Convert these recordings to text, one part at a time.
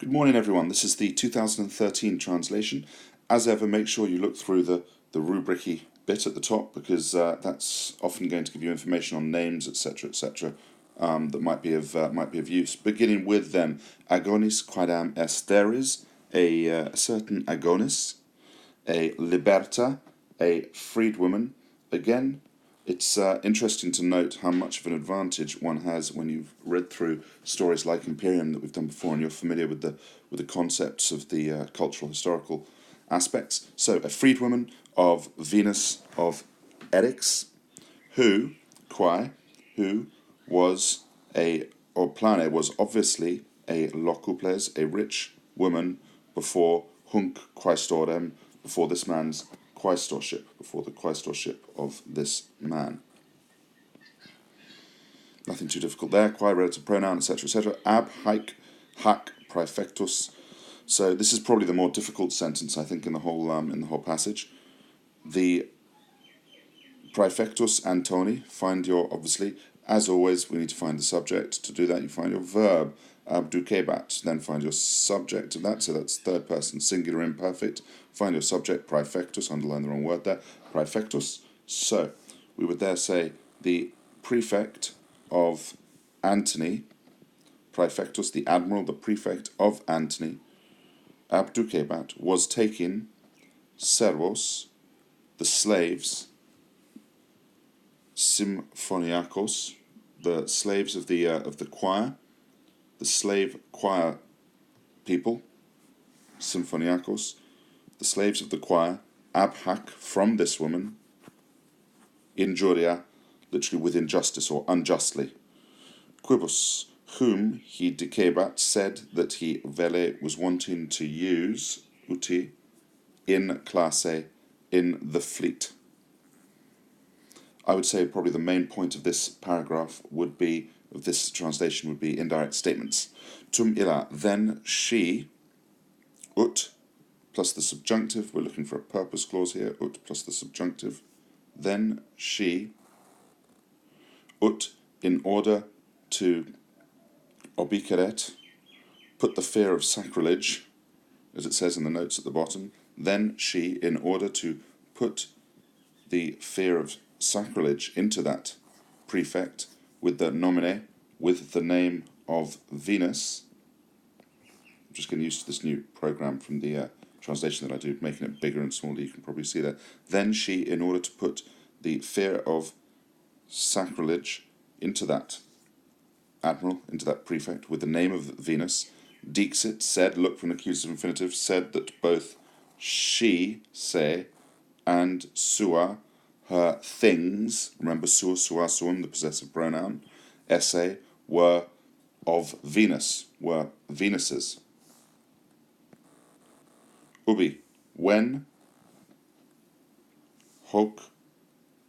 Good morning, everyone. This is the 2013 translation. As ever, make sure you look through the rubric-y bit at the top because that's often going to give you information on names, etc., that might be of use. Beginning with then, agonis quadam esteris, a certain agonis, a liberta, a freed woman. Again, it's interesting to note how much of an advantage one has when you've read through stories like Imperium that we've done before, and you're familiar with the concepts of the cultural historical aspects. So, a freed woman of Venus of Eryx, who, who was or Plane was obviously a locuples, a rich woman before hunc quaestorem, before this man's quaestorship, before the quaestorship of this man. Nothing too difficult there. Quae, relative pronoun, etc. Ab hac praefectus. So this is probably the more difficult sentence, I think, in the whole passage. The praefectus Antoni. Find your, obviously, as always, we need to find the subject. To do that, you find your verb, abducebat. Then find your subject of that. So that's third person singular imperfect. Find your subject, praefectus. Underline the wrong word there. Praefectus. So we would there say the prefect of Antony, praefectus, the admiral, the prefect of Antony, abducebat, was taking servos, the slaves, symphoniacos, the slaves of the choir, the slave choir people, symphoniacos, the slaves of the choir, ab hac, from this woman, injuria, literally with injustice or unjustly, quibus, whom he dicebat, said that he vele was wanting to use, uti, in classe, in the fleet. I would say probably the main point of this paragraph would be, of this translation, would be indirect statements. Tum illa, then she, ut, plus the subjunctive, we're looking for a purpose clause here, ut plus the subjunctive, then she, ut, in order to obiceret, put the fear of sacrilege, as it says in the notes at the bottom, then she, in order to put the fear of sacrilege into that prefect with the nomine, with the name of Venus. I'm just getting used to this new program from the translation that I do, making it bigger and smaller, you can probably see that. Then she, in order to put the fear of sacrilege into that admiral, into that prefect, with the name of Venus, dixit, said, look for an accusative infinitive, said that both she, say, and sua, her things, remember sua, suum, the possessive pronoun, esse, were of Venus, were Venuses. Ubi, when, hoc,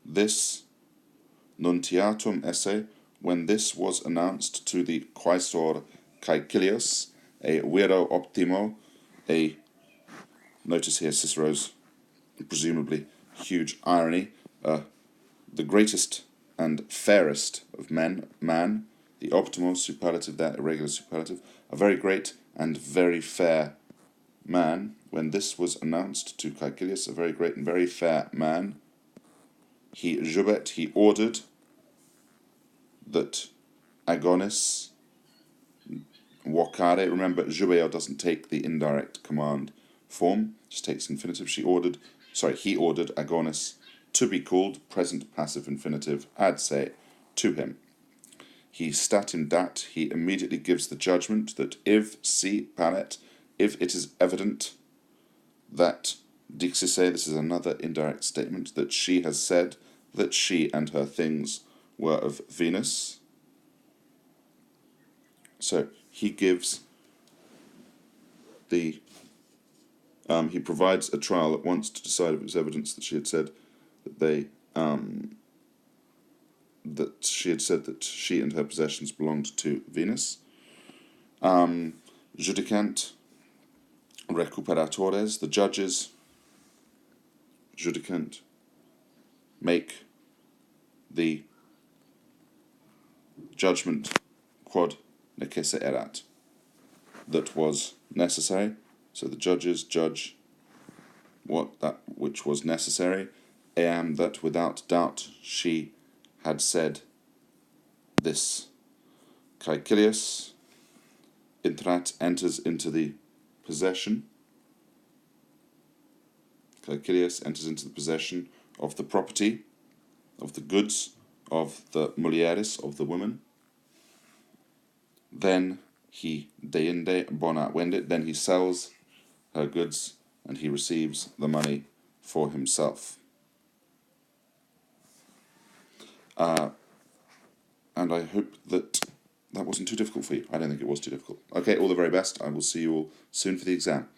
this, nuntiatum esse, when this was announced to the quaestor Caecilius, a vero optimo, a, notice here Cicero's presumably huge irony, the greatest and fairest of men, man, the optimal superlative, that irregular superlative, a very great and very fair man, when this was announced to Caecilius, a very great and very fair man, he jubet, he ordered that agonis vocare, remember jubeo doesn't take the indirect command form, just takes infinitive, he ordered agonis to be called, present passive infinitive, ad se, to him. He statim dat, he immediately gives the judgment that if si paret, if it is evident that dixisse, this is another indirect statement, that she has said that she and her things were of Venus. So he gives the he provides a trial at once to decide if it was evidence that she had said that that she and her possessions belonged to Venus. Judicant recuperatores, the judges, judicant, make the judgment quod necesse erat. that was necessary. So the judges judge that which was necessary. Eam, that without doubt she had said this. Caecilius, intrat, enters into the possession. Caecilius enters into the possession of the property, of the goods, of the mulieres, of the woman. Then he deinde bona vendit, then he sells her goods and he receives the money for himself. And I hope that wasn't too difficult for you. I don't think it was too difficult. Okay, all the very best. I will see you all soon for the exam.